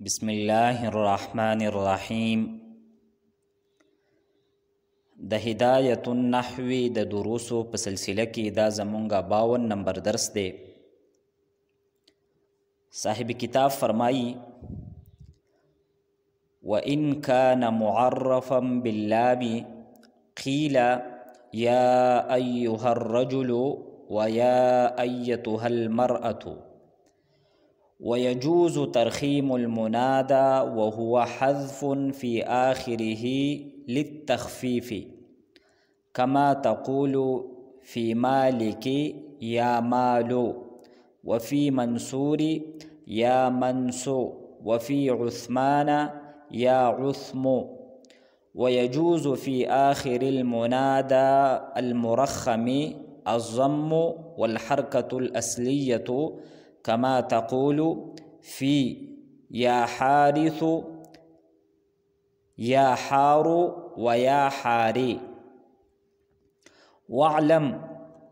بسم الله الرحمن الرحیم. د هدایت النحو د دروسو په سلسله کې دا زمونږه 52 نمبر درس دی. صاحب کتاب فرمایي وَإِن كَانَ مُعَرَّفًا بِاللَّامِ قِيلَ يَا أَيُّهَا الرَّجُلُ وَيَا أَيَّتُهَا الْمَرْأَةُ، ويجوز ترخيم المنادى وهو حذف في آخره للتخفيف، كما تقول في مالك يا مال، وفي منصور يا منسو، وفي عثمان يا عثم. ويجوز في آخر المنادى المرخم الضم والحركة الأصلية، كما تقول في يا حارث يا حار ويا حاري. واعلم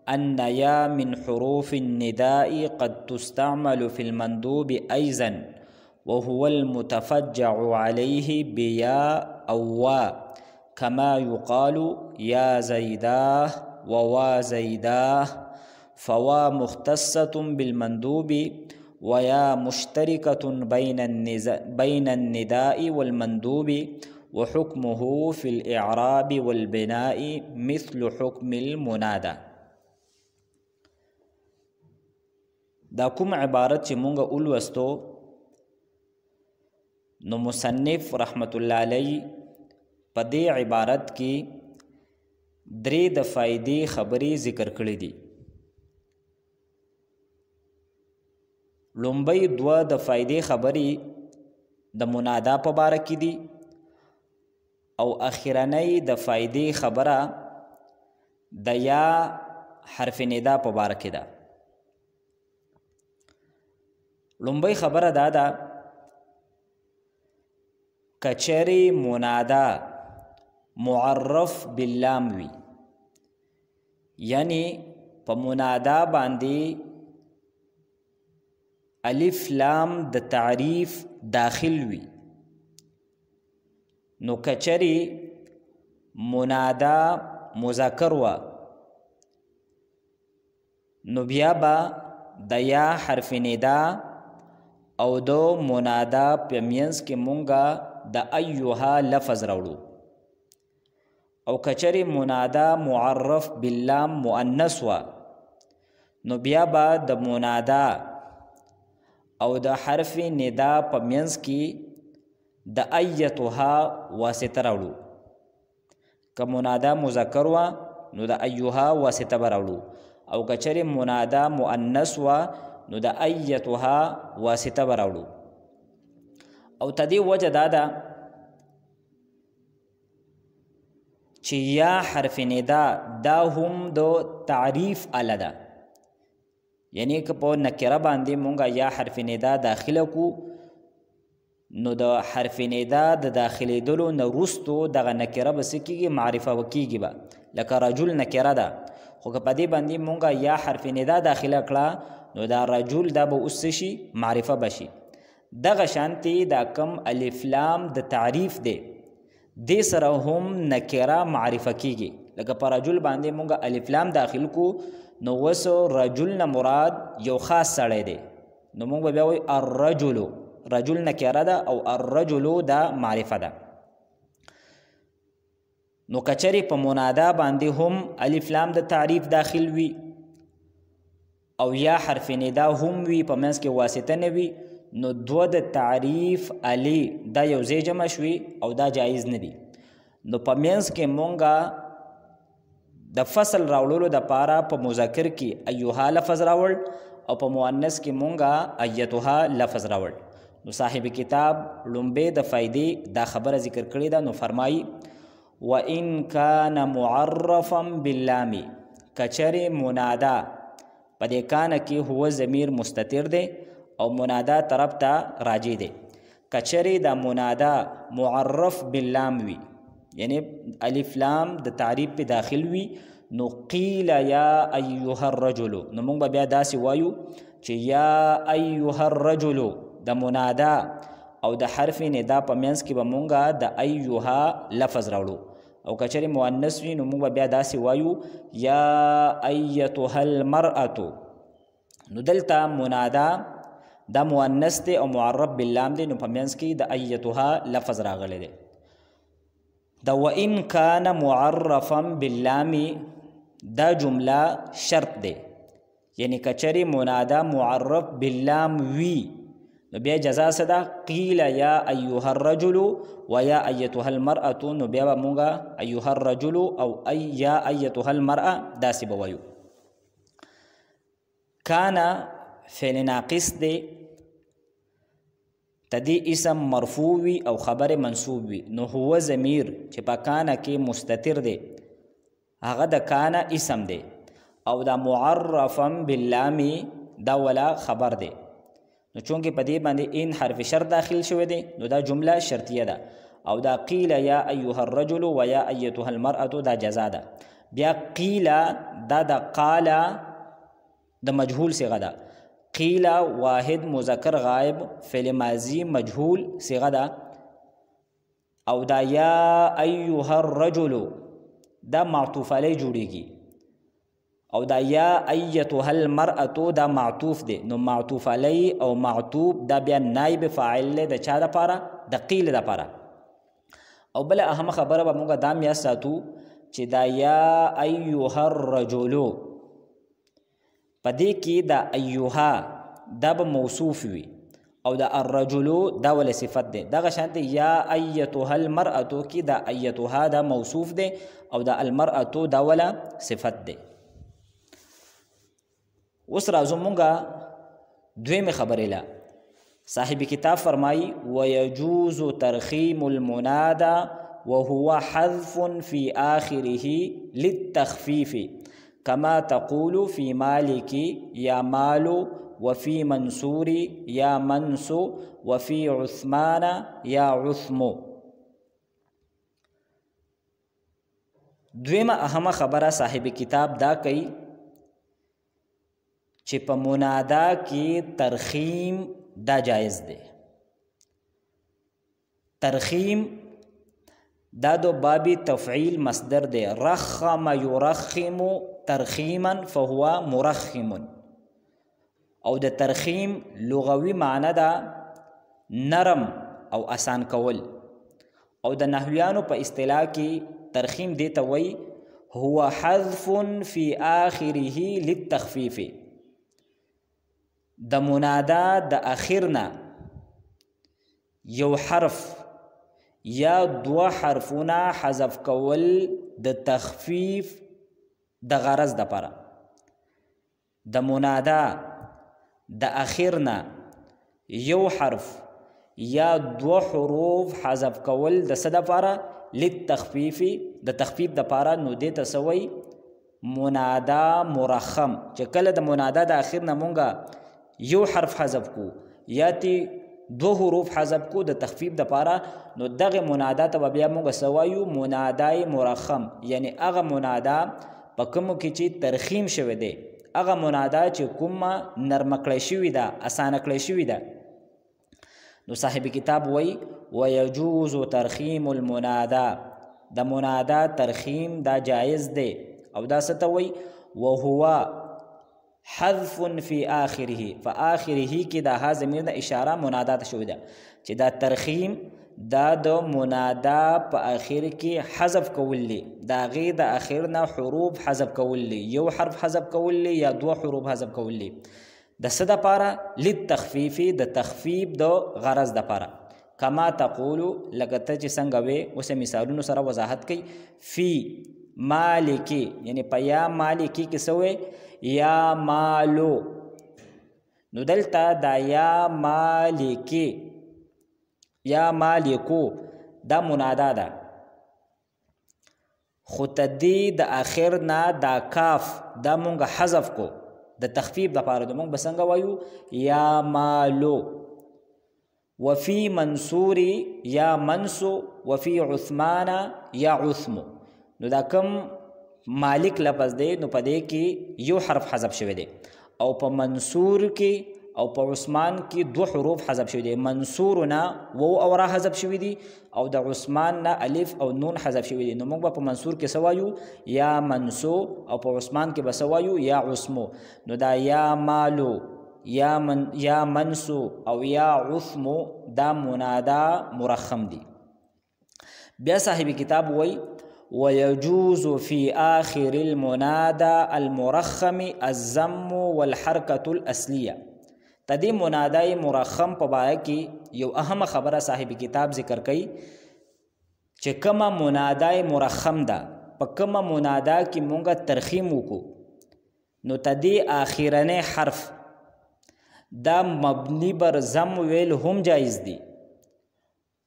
أن يا من حروف النداء قد تستعمل في المندوب أيضا، وهو المتفجع عليه بيا أو وا، كما يقال يا زيداه ووا زيداه، فوا مختصة بالمندوب، ويا مشتركة بين النداء والمندوب، وحكمه في الإعراب والبناء مثل حكم المنادى. دا کوم عبارت چې مونږ ولوستو نو مصنف رحمت الله علی په دې عبارت کې درې د فائدې خبرې ذکر کړې دي. لومبۍ دوه د فائدې خبرې د منادا په باره کې دي، او اخرنۍ د فائدې خبره د یا حرف ندا په باره کې ده. لومبۍ خبره دا ده کچری منادا معرف باللام وي، یعنی په منادا باندې الف لام د تعریف داخل وي، نو کچری منادا مذکر وا نو بیا با د یا حرف ندا او د منادا په منځ کې مونږه د ایها لفظ راوړو، او کچری منادا معرف باللام مؤنث وا نو بیا با د منادا او د حرف ندا په منځ کې د ایتها واسطه راوړو. که منادا مذکر وا نو د ایها واسطه به راوړو، او کچری منادا مؤنث وا نو د ایتها واسطه به راوړو. او تدې وجه دا ده چې یا حرف ندا دا هم د تعریف اله ده، یعنی که په نکره باندې مونږه یا حرف ندا داخله کو نو د حرف ندا د داخلېدلو نه وروستو دغه نکره به څه کېږي؟ معرفه وکېږي به. لکه رجل نکره ده، خو که په دې باندې مونږه یا حرف ندا داخله کړه نو دا رجل دا به اوس شي؟ معرفه به شي. دغه شانتې دا کم الف لام د تعریف دی دې سره هم نکره معرفه کېږي. لکه په رجل باندې مونږه الف لام داخل کو نو وس رجل نه مراد یو خاص سړی دی، نو مونږ به بیا وایو الرجل. رجل نکره ده او الرجل دا معرفه ده. نو کچری په منادا باندې هم الف لام د تعریف داخل وي او یا حرف ندا هم وي، په منځ کې واسطه نه وي، نو دوه د تعریف علی دا یو ځای جمع شوي او دا جایز نه دي. نو په منځ کې مونږه د فصل راوړلو دپاره په مذکر کې ایها لفظ راوړ او په مؤنث کې مونږه ایتها لفظ راوړ. نو صاحب کتاب لومبې د فائدې دا خبره ذکر کړې ده. نو فرمایي وَإِن كَانَ مُعَرَّفًا بِاللَّامِ، کچر منادا په دې کانه کې هو ضمیر مستتر دی او منادا طرف ته راجع دی. کچری دا منادا معرف باللام وی، یعنی الف لام د تعریف په داخل وی، نو قیل یا ایها الرجل، نو مونږ به بیا داسې وایو چې یا ایها الرجل د منادا او د حرف ندا په منځ کې به مونږه د ایها لفظ راوړو او کچری مؤنث وي نو مونږ بیا داسې وایو یا ایتها المرأة. نو دلته منادا دا مؤنث دی او معرب باللام دی نو په منځ کې د ایتها لفظ راغلی دی. دا وان کان معرفا باللام دا جمله شرط دی، یعنی کچری منادا معرف باللام وی نو بیا جزا صدا قیل یا ایها الرجل و یا ایتها المرأة نو بیا مونږه ایها الرجل او یا ایتها المرأة داسې به وایو. کانا فعل ناقص دی تدی اسم مرفوع وی او خبر منصوب وی نو هو ضمیر چې په کانا کې مستتر دی هغه د کانا اسم دی او دا معرفا باللام دا ولا خبر دی. نو چونکه په دې باندې ان حرف شرط داخل شوی دی نو دا جمله شرطیه ده او دا قیل یا ایها الرجل و یا ایتها المرأة دا جزا ده. بیا قیل دا د قال د مجهول صيغه ده. قیل واحد مذکر غائب فعل ماضی مجهول صيغه ده او دا یا ایها الرجل دا معطوف علی جوړیږي او دا یا ایتها المرأة دا معطوف دی نو معطوف علی او معطوف دا بیا نائب فاعل دی د چا دپاره د قیل دپاره. او بل اهم خبره به مونږ دا یا ساتو چې دا یا ایها الرجل په دې کې دا ایها دا به موصوف وي او دا الرجل دا ول صفت دی. دغه شانته یا ایتها المرأة کې دا ایتها دا موصوف دی او دا المرأة دا ول صفت دی. اوس راځو مونږه دویمه خبرې له صاحب کتاب فرمایي ويجوز ترخیم المنادى وهو حذف في آخره للتخفيف كما تقول في مالك يا مال وفي منصور يا منس وفي عثمان يا عثم. دویمه اهمه خبره صاحب کتاب دا کوي چې په منادا کې ترخیم دا جایز دی. ترخیم دا دو بابی تفعیل مصدر دی. رخم یرخم ترخیما فهو مرخم او د ترخیم لغوي معنی دا نرم او آسان کول او د نحویانو په اصطلاح کې ترخیم دیتا وی هو حذف فی آخره للتخفیف د منادا د اخرنا یو حرف یا دو حرفونه حذف کول د تخفیف د غرض د پاره. د منادا د اخرنا یو حرف یا دو حروف حذف کول د څه د پاره للتخفیف د تخفیف د پاره نو دې ته سوی منادا مرخم. چې کله د منادا د اخرنا مونږه یو حرف حذف کو یا تی دو حروف حذف کو د تخفیف د پاره نو دغه منادا ته بیا موږ سوایو منادای مرخم، یعنی هغه منادا په کوم کې چې ترخیم شوی دی، هغه منادا چې کومه نرم کړی شوی ده، اسانه کړی شوی ده. نو صاحب کتاب وای ويجوز ترخیم المنادا، د منادا ترخیم دا جایز دی او دا څه ته وای وهو حذف فی آخره، فآخره کې دا ها ضمیر د اشاره منادا ته شوی ده چې دا ترخیم دا د منادا په آخر کې حذف کول دي، دا غي د آخر نه حروف حذف کول دي، یو حرف حذف کول دي یا دو حروف حذف کول دي. د څه دپاره؟ للتخفیف، د تخفیف د غرض دپاره. کما تقولو لکه ته چې څنګه وې، اوس مثالونو سره وضاحت کوي. فی مالکی، یعنی په یا مالکی کې څه وې؟ یا مالو. نو دلته دا یا مالکی، یا مالکو دا منادا ده، خو تدی د آخر نه دا کاف دا مونږ حذف کو د تخفیف دپاره، د مونږ به څنګه وایو؟ یا مالو. وفي منصوري یا منسو، وفي عثمان یا عثمو. نو دا کم مالک لفظ دی، نو په دې کې یو حرف حذف شوی دی، او په منصور کې او په عثمان کې 2 حروف حذف شوي دي. منصور نه و او را حذف شوي دي او د عثمان نه الف او نون حذف شوي دي. نو موږ په منصور کې سوایو یا منسو او په عثمان کې به سوایو یا عثمو. نو دا یا مالو یا منسو او یا عثمو دا منادا مرخم دي. بیا صاحب کتاب وای ويجوز في آخر المنادى المرخم الضم والحركة الأصلية. تدی منادای مرخم په باره کې یو اهم خبره صاحب کتاب ذکر کوي چې کومه منادای مرخم ده په کومه منادا کې مونږه ترخیم وکړو نو تدی آخرنه حرف دا مبنی بر ضم ویل هم جایز دي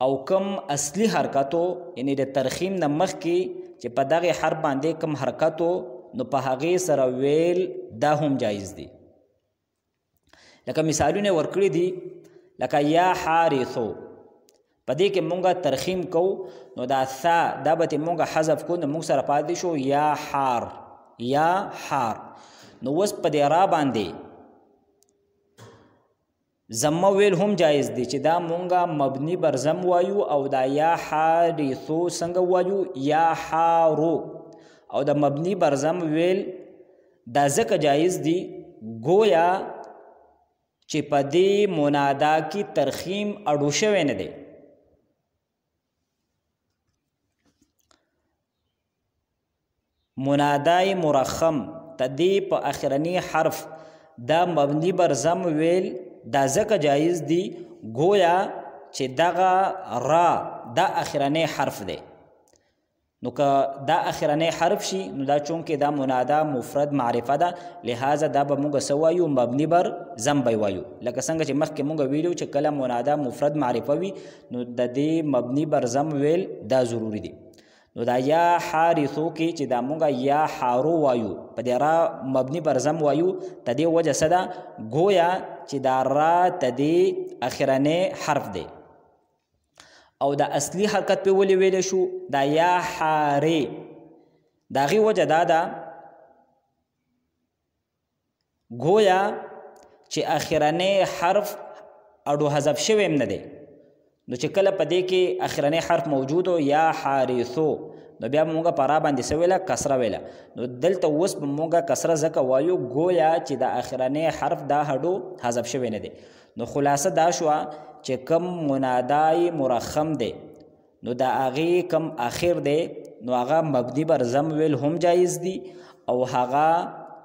او کم اصلی حرکتو یعنی د ترخیم نه مخکې چې په دغه حرف باندې کم حرکتو نو په هغې سره ویل دا هم جایز دي. لکه مثالونه ورکړي دي لکه یا حارثو په دې کې مونږه ترخیم کو نو دا ثا دا به مونږه حذف کو نو مونږ سره پاتې شو یا حار یا حار. نو اوس په دې را باندې ضمه ویل هم جایز دي چې دا مونږه مبني بر ضم وایو او دا یا حارثو څنګه وایو یا حارو او دا مبني بر ضم ویل دا ځکه جایز دي گویا چې په دې منادا کې ترخیم اډو شوی نه دی. منادای مرخم تدی په اخرنی حرف دا مبني بر ضم ویل دا ځکه جایز دی گویا چې دغه را دا اخرنی حرف دی. نو که دا اخرنی حرف شي نو دا چونکې دا منادا مفرد معرفه ده لہذا دا به موږ څه وایو مبني بر ضم به وایو. لکه څنګه چې مخکې موږ ویلو چې کله منادا مفرد معرفه وي نو د دې مبني بر ضم ویل دا ضروری دی. نو دا یا حارثو کې چې دا مونږه یا حارو وایو په دې را مبني بر ضم وایو د دې وجه څه ده گویا چې دا را د دې اخرنی حرف دی او دا اصلي حرکت په ولې ویل شو دا یا حارې د هغې وجه دا ده گویا چې اخرنی حرف اډو حذف شوی هم نه دی. نو چې کله په دې کې اخرنی حرف موجود یا حارثو نو بیا مونږه په را باندې څه ویله کسره ویله. نو دلته اوس به مونږه کسره ځکه وایو گویا چې د اخرنی حرف دا هډو حذف شوی نه دی. نو خلاصه دا شوه چې کم منادای مرخم دی نو د هغې کم آخر دی نو هغه مبني بر ضم ویل هم جایز دی او هغه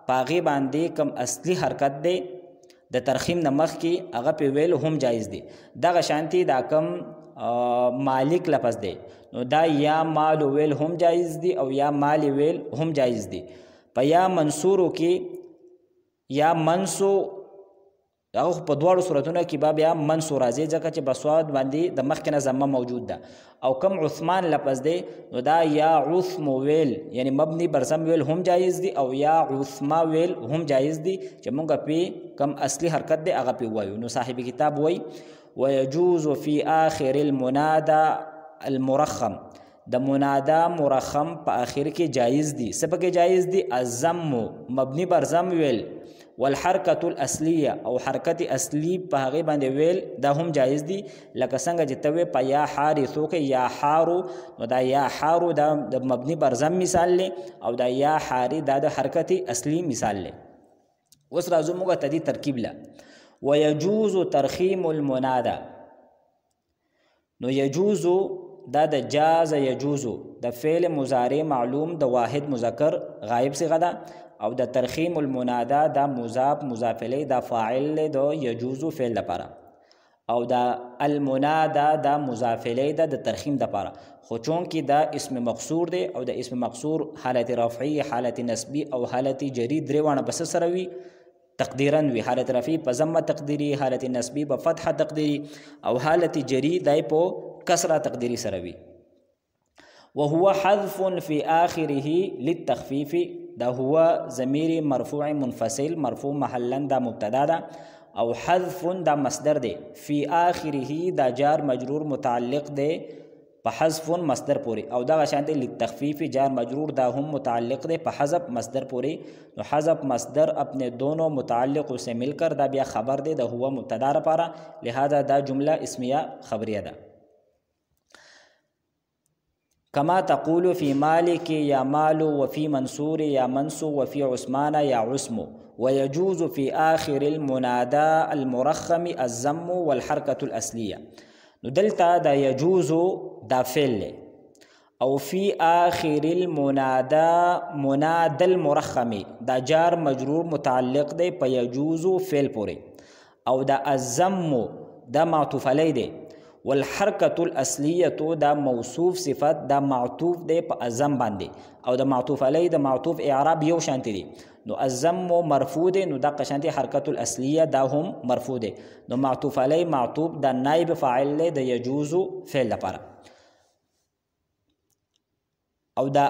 په هغې باندې کم اصلي حرکت دی د ترخیم نه مخکې هغه په ویل هم جایز دی. دغه شانتي دا کم مالک لفظ دی نو دا یا مالو ویل هم جایز دی او یا مالی ویل هم جایز دی. په یا منصورو کې یا منصو هغه په دواړو صورتونو کې به بیا منصو راځي ځکه چې بسواد باندې د مخکې نه ضمه موجود ده. او کم عثمان لفظ دی نو دا یا عثم ویل یعنی مبني بر ضم ویل هم جایز دی او یا عثما ویل هم جایز دی چې مونږ په کم اصلي حرکت دی هغه په وایو. نو صاحب کتاب وای ويجوز في آخر المنادى المرخم د منادا مرخم په آخر کې جایز دی. څه پکې جایز دی الضم مبني بر ضم ویل والحرکة الاصلیه او حرکت اصلی په هغې باندې ویل دا هم جایز دی. لکه څنګه چې ته وې په یا حارثو کې یا حارو نو دا یا حارو دا د مبني بر ضم مثال دی او دا یا حاری دا د حرکت اصلی مثال دی. اوس راځو موږ ته دې ترکیب له ويجوز ترخیم المنادا. نو یجوز دا د جاز یجوزو د فعل مضارع معلوم د واحد مذکر غایب صیغه ده او د ترخیم المنادا دا مضاف مضاف الیه دا فاعل د یجوزو فعل لپاره او دا المنادا دا مضاف الیه د ترخیم لپاره. خو چون کې دا اسم مقصور دی او د اسم مقصور حالت رفعی حالت نسبی او حالت جری درې وانه بس سره وي تقدیرا وی. حالت رفعی په ضمه تقدیری حالت نسبی په فتحه تقدیری او حالت جری دای په کسره تقدیری سره وي. وهو حذف في آخره للتخفيف دا هو ضمیر مرفوع منفصل مرفوع محلا دا مبتدا دا او حذف دا مصدر دے فی آخره دا جار مجرور متعلق دے په حذف مصدر پورې، او دغه شانتي للتخفیف جار مجرور دا هم متعلق دی په حذف مصدر پورې. نو حذف مصدر اپنے دونوں متعلقوں سے مل کر دا بیا خبر دی د هو مبتدا لپاره، لہذا دا جمله اسمیه خبریه ده. كما تقول في مالك يا مال وفي منصور يا منصو وفي عثمان يا عثم. ويجوز في آخر المنادى المرخم الضم والحركة الأصلية. ندلتا دا يجوز دا فعل، او في آخر المنادى منادى المرخم دا جار مجرور متعلق دے پا يجوز فعل پورے، او دا الضم دا معطوف علی دے، والحرکة الاصلیه دا موصوف صفت دا معطوف دی په الضم باندې، او دا معطوف علی دا معطوف اعراب یو شانتی دی. نو الضم مرفوع دی، نو دغه شانتی حرکت الاصلیه دا هم مرفوع دی. نو معطوف علی معطوف دا نائب فاعل دی د یجوز فعل لپاره. او دا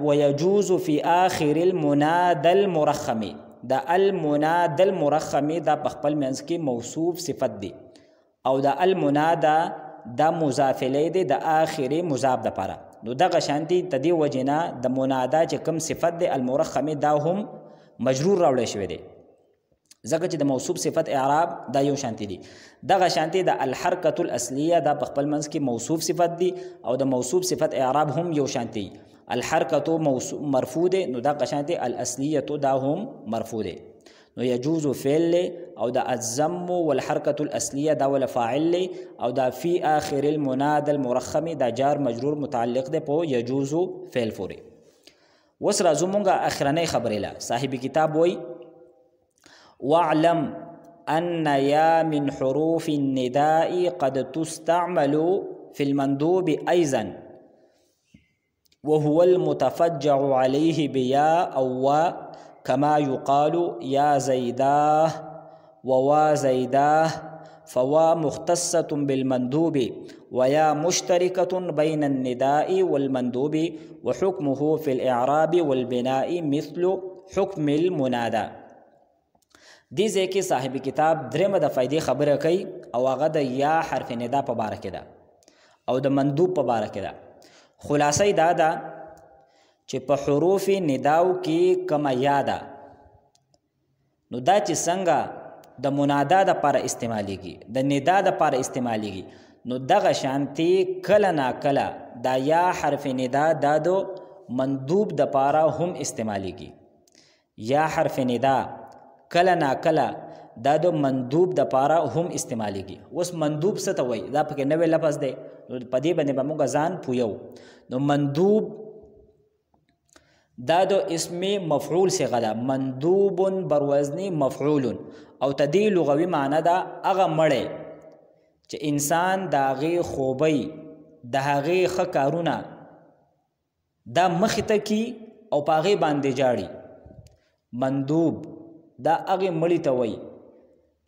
ويجوز في آخر المنادى المرخم، دا المنادى المرخم دا په خپل منځ کې موصوف صفت دی، او دا المنادا دا مضاف الیه دی د آخري مضاف د پاره. نو دغه شانتي تدی وجنا د منادا چې کوم صفت دی المرخم دا هم مجرور راوړی شوی دی، ځکه چې د موصوف صفت اعراب دا یو شانتي دی. دغه شانتي د الحرکة الاصلیه دا په خپل منځ کې موصوف صفت دی، او د موصوف صفت اعراب هم یو شانتي. الحرکة مرفوع دی، نو دغه شانتي الاصلیه دا هم مرفوع دی. نو يجوز فعل او دا الضم والحركة الأصلية دا ولا فاعل، او دا في آخر المنادى المرخم دا جار مجرور متعلق دے پو يجوز فعل پورے. وس راځو مونږه اخرنۍ خبرې له صاحب کتاب وای واعلم ان يا من حروف النداء قد تستعمل في المندوب ايضا وهو المتفجع عليه بيا او كما يقال يا زيداه ووا زيداه، فوا مختصة بالمندوب ويا مشتركة بين النداء والمندوب، وحكمه في الإعراب والبناء مثل حكم المنادى. دې ځای کې صاحب کتاب درېمه د فائدې خبره کوي، او هغه د یا حرف ندا په باره کې ده او د مندوب په باره کې ده. خلاصه دا ده چې په حروف نداو کې کومه یا ده، نو دا چې څنګه د منادا د پاره استعمالیږي، د ندا د پاره استعمالیږي، نو دغه شانتي کله نا کله دا یا حرف ندا دا د مندوب د پاره هم استعمالیږي. یا حرف ندا کله نا کله دا د مندوب د پاره هم استعمالیږي. اوس مندوب څه ته وایي؟ دا پکې نوی لفظ دی، نو په دې باندې به موږ ځان پویو. نو مندوب دا د اسم مفعول صيغه ده، مندوب بروزنی مفعول، او تدی لغوي معنی دا هغه مړی چې انسان د هغې خوبۍ د هغې ښه کارونه دا مخې ته کي او په هغې باندې جاړي. مندوب دا هغې مړي ته وایي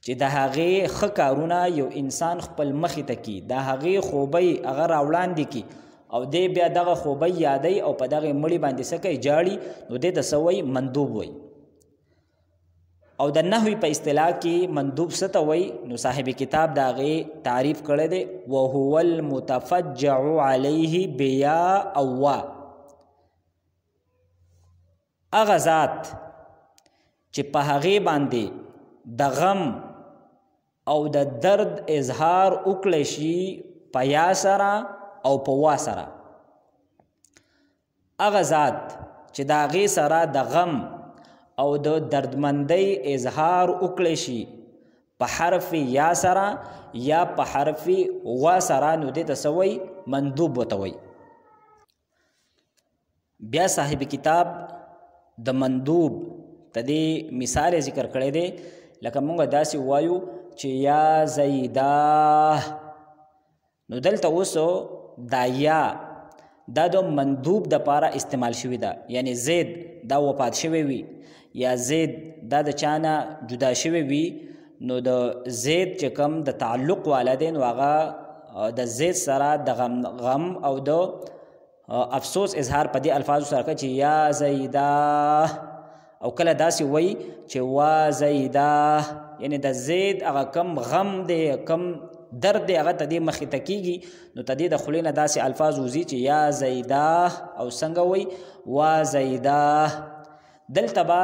چې د هغې ښه کارونه یو انسان خپل مخې ته کي، د هغې خوبۍ هغه راوړاندې کي، او دی بیا دغه خوبۍ یادی او په دغه مړي باندې څه کوي؟ جاړي. نو دې ته څه وایي؟ مندوب وایي. او د نحوی په اصطلاح کې مندوب څه ته وایي؟ نو صاحب کتاب د هغې تعریف کړی دی، وهو المتفجع علیه بیا او وا. هغه ذات چې په هغې باندې د غم او د درد اظهار وکړی شي په یا سره او په وا سره. هغه ذات چې د هغې سره د غم او د دردمندۍ اظهار وکړی شي په حرف یا سره یا په حرف وا سره، نو دې ته څه وایي؟ مندوب ورته وایي. بیا صاحب کتاب د مندوب ته دې مثال ذکر کړی دی، لکه مونږ داسې وایو چې یا زیداه. نو دلته اوس دا یا دا د مندوب د پاره استعمال شوی ده، یعنی زید دا وفات شوی وي یا زید دا د چانه جدا شوی وي، نو د زید چې کوم د تعلق والا دی، نو هغه د زید سره د غم او د افسوس اظهار په دې الفاظو سره کوي چې یا زیداه، او کله داسې وایي چې وا زیداه، یعنی د زید هغه کم غم دی، کم درد دی هغه ته دې مخې ته کېږي نو ته دې د خولې نه داسې الفاظ وځي چې یا زیداه او څنګه وایي وا زیداه. دلته به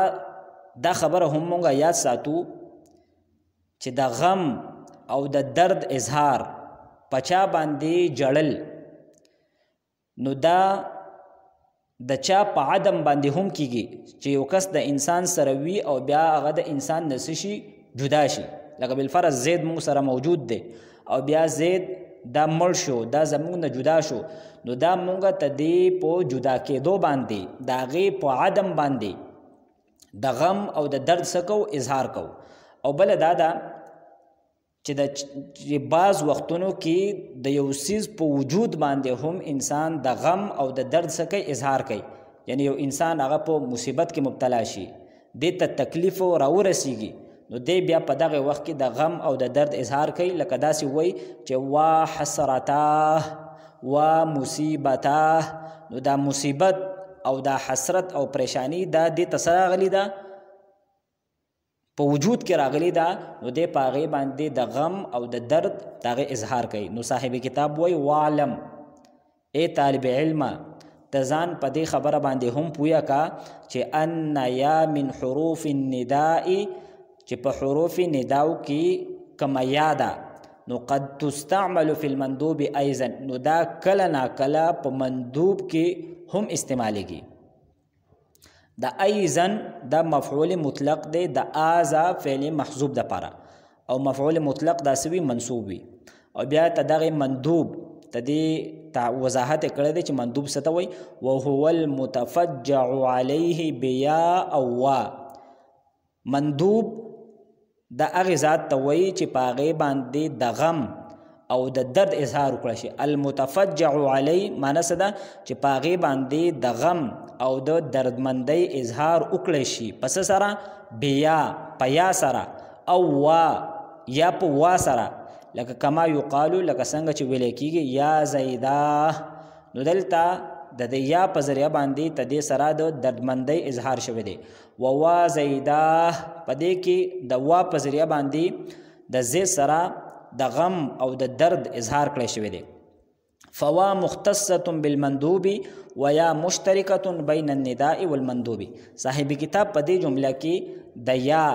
دا خبره هم مونږ یاد ساتو چې د غم او د درد اظهار پچا باندې جړل نو دا د چا په عدم باندې هم کیږي چې یو کس د انسان سره وي او بیا هغه د انسان نه څه شي جدا شي. لکه بالفرض زید مونږ سره موجود دی او بیا زید دا مړ شو دا زمونږ نه جدا شو نو دا مونږ ته دې په جدا کېدو باندې د هغې په عدم باندې د غم او د درد څه کو اظهار کو. او بله دا ده چې بعض وختونو کې د یو څیز په وجود باندې هم انسان د غم او د درد څه کوي اظهار کوي. یعنی یو انسان هغه په مصیبت کې مبتلا شي دې ته تکلیف راورسیږي نو دی بیا په دغه وخت کې د غم او د درد اظهار کوي لکه داسې وایي چې وا حسرتاه وا مصیبتاه. نو دا مصیبت او دا حسرت او پریشانی دا دې ته څه راغلي ده په وجود کې راغلی ده نو دی په هغې باندې د غم او د درد د هغې اظهار کوي. نو صاحب کتاب وایي واعلم ای طالب علمه ته ځان په دې خبره باندې هم پویه کا چې ان یا من حروف النداء چې په حروف نداو کې کومه یا ده نو قد تستعمل فی المندوب ایضا نو دا کله ناکله په مندوب کې هم استعمالیږي. دا ایضا دا مفعول مطلق دی د آزا فعل محذوب د پاره او مفعول مطلق دا سوي منصوب وي او بیا ته دغه مندوب ته دې وضاحت کړی دی چې مندوب څه ته وایي وهو المتفجع علیه بیا او وا. مندوب د هغې ذات ته وایي چې په هغې باندې د غم او د درد اظهار وکړه شي. المتفجع علی معنی څه ده چې په هغې باندې د غم او د دردمندۍ اظهار وکړی شي پس سره بیا په یا سره او وا یا په وا سره لکه کما یقالو لکه څنګه چې ویلی کېږي یا زیداه. نو دلته د دې یا په ذریعه باندې ته دې سره د دردمندۍ اظهار شوی دی. ووا زیداه په دې کې د وا په ذریعه باندې د زید سره د غم او د درد اظهار کړی شوی دی. فوا مختصة بالمندوب ویا مشترکة بین النداء والمندوب. صاحب کتاب په دې جمله کې د یا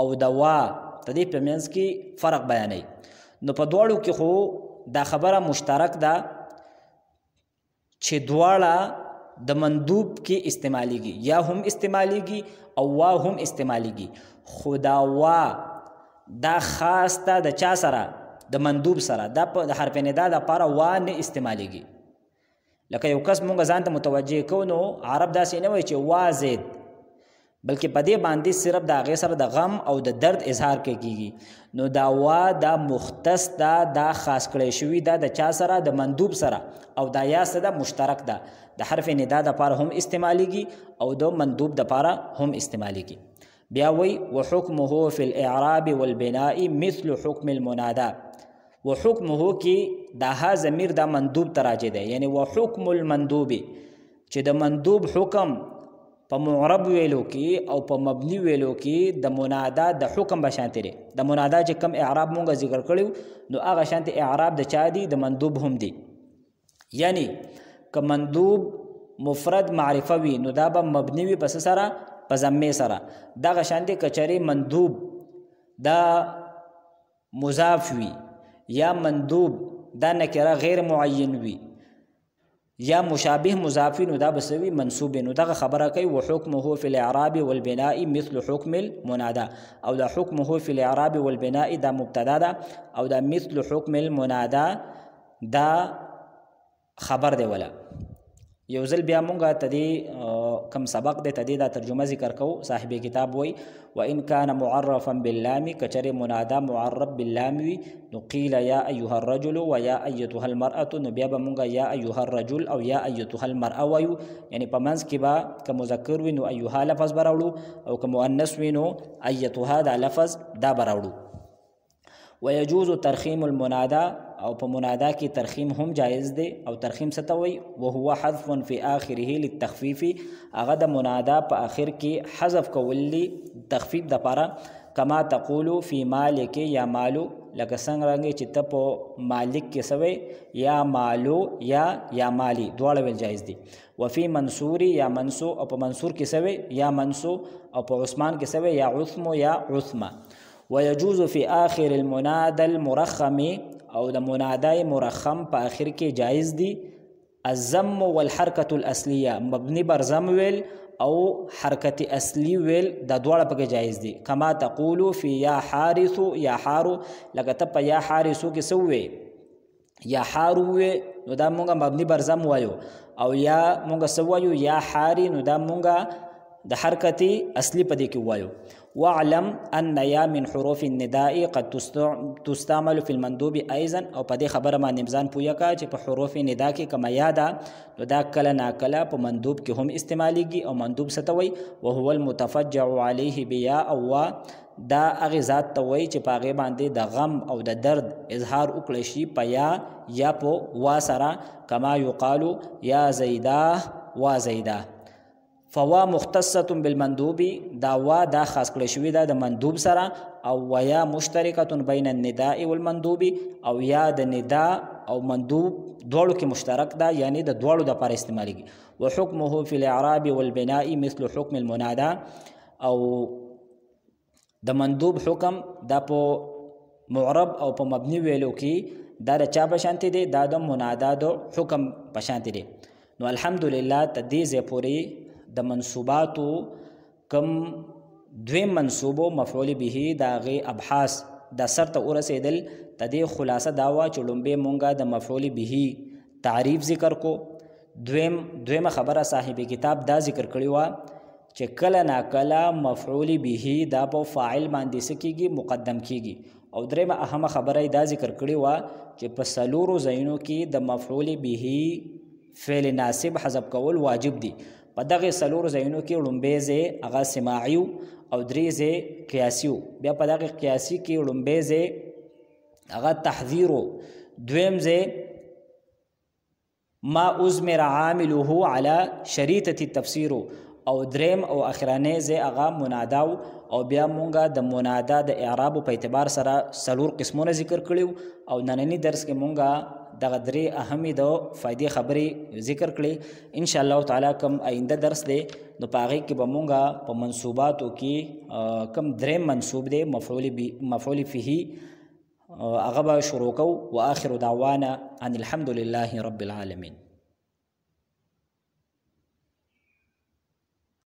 او د وا د دې په منځ کې فرق بیانوي. نو په دواړو کې خو دا خبره مشترک ده چې دواړه د مندوب کې استعمالیږي یا هم استعمالیږي او وا هم استعمالیږي خو دا وا دا خاص ته د چا سره د مندوب سره دا په حرف ندا دپاره وا نه استعمالیږي. لکه یو کس مونږ ځان ته متوجه کوو نو عرب داسې نه وایي چې وا زید بلکې په دې باندې صرف د هغې سره د غم او د درد اظهار کېږي. نو دا وا دا مختص ده دا خاص کړی شوي ده د چا سره د مندوب سره او دا یا څه ده مشترک ده د حرف ندا دپاره هم استعمالیږي او د مندوب دپاره هم استعمالیږي. بیا وی وحکمه فی الاعراب والبناء مثل حکم المنادا. وحکمه کې دا ها ضمیر دا مندوب ته راجع دی یعنی وحکم المندوب چې د مندوب حکم په معرب ویلو کې او په مبني ویلو کې د منادا د حکم به شانتې دی. د منادا چې کم اعراب مونږ ذکر کړیو نو هغه شانتې اعراب د چا دی د مندوب هم دی. یعنی که مندوب مفرد معرفه وي نو دا به مبني وي پس سره په ضمې سره. دغه شانتې کچرې مندوب دا مضاف وي یا مندوب دا نکره غیر معین وي یا مشابه مضافی نو دا بسوي منصوب. نو دغه خبره کوي وحکمه فی الاعراب والبناء مثل حکم المنادا او دا حکمه فی الاعراب والبناء دا مبتدا ده او دا مثل حکم المنادا دا خبر دی. ولا یو ځل بیا مونږه تدې کم سبق دی تدې دا ترجمه ذکر کو. صاحب کتاب وی وان کان معرفا باللام کچره منادا معرب باللام وی نو قیل یا ایها الرجل و یا ایتها المرأة نو بیا به مونږه یا ایها الرجل او یا ایتها المرأة وایو یعنی په منځ کې به که مذکر وي نو ایها لفظ به راوړو او که مؤنث وي نو ایتها دا لفظ دا به راوړو. ويجوز ترخیم المنادا او په منادا کې ترخیم هم جایز دی او ترخیم څه ته وایي وهو حذف فی آخره للتخفیف هغه د منادا په آخر کې حذف کول دي تخفیف دپاره کما تقول فی مالک یا مالو لکه څنګه رنګ چې ته په مالک کې سوی یا مالو یا مالی دواړه ویل جایز دي. وفي منصوري یا منصو او په منصور کې سوی یا منصو او په عثمان کې سوی یا عثم یا عثمه. ويجوز في آخر المنادى المرخم او د منادای مرخم په آخر کې جایز دي الضم والحرکة الاصلیه مبنی بر ضم ویل او حرکت اصلی ویل د دواړه پکې جایز دي. کما تقول فی یا حارث یا حارو لکه ته په یا حارثو کې سوې یا حارو نو دا مونږه مبنی بر ضم وایو او یا مونږه سوایو یا حاری نو دا مونږه د حرکت اصلی پدې کې وایو. واعلم ان یا من حروف النداء قد تستعمل في المندوب ايضا او پدې خبره باندې ځان پوهه کا چې په حروف ندا کې کما یاده نو دا کله ناکله په مندوب کې هم استعمالیږي او مندوب ستوي وهو المتفجع عليه بیا او دا هغه ذات ته وایي چې په هغې باندې د غم او د درد اظهار وکړی شي په یا په وا سره کما یقال یا زیدا وا زیدا. فوا مختصه بالمندوب دا وا دا خاص کړی شوی دا د مندوب سره او ویا مشترکه بین النداء والمندوب او یا د ندا او مندوب دواړو کې مشترک ده یعنی د دواړو د لپاره استعمالیږي. وحکمه فی الاعراب والبناء مثل حکم المنادى او د مندوب حکم دا په معرب او په مبنی ویلو کې دا د چا په شانتي دی دا د منادا د حکم په شانتي دی. نو الحمدلله تدې ځای پورې د منصوباتو کم دویم منصوبو مفعول به دا غي ابحاث د سر ته ورسېدل تدې خلاصه دا وا چې لومبه مونږه د مفعول به تعریف ذکر کو. دویمه خبره صاحب کتاب دا ذکر کړی وا چې کله نا کله مفعول به دا په فاعل باندې سکیږي مقدم کیږي او دریمه اهمه خبره دا ذکر کړی وا چې په سلورو ځایونو کې د مفعول به فعل ناسب حذف کول واجب دي. په دغه سلورو ځایونو کې لومبه ځای هغه سماعي او درې ځای قیاسي بیا په دغه قیاسي کې لومبه ځای هغه تحذير دویم ځای ما ازمر عامله على شریطه التفسير او دریم او اخرانه ځای هغه منادا او بیا مونږه د منادا د اعراب په اعتبار سره سلور قسمونه ذکر کړیو او نننی درس کې مونږه دغه درې اهمې د فائدې خبرې ذکر کړې. ان شاء الله تعالی کوم آینده درس دی نو په هغې کې به مونږه په منصوباتو کې کوم دریم منصوب دی مفعول فيه هغه به شروع کوو. واخر دعوانا ان الحمد لله رب العالمین.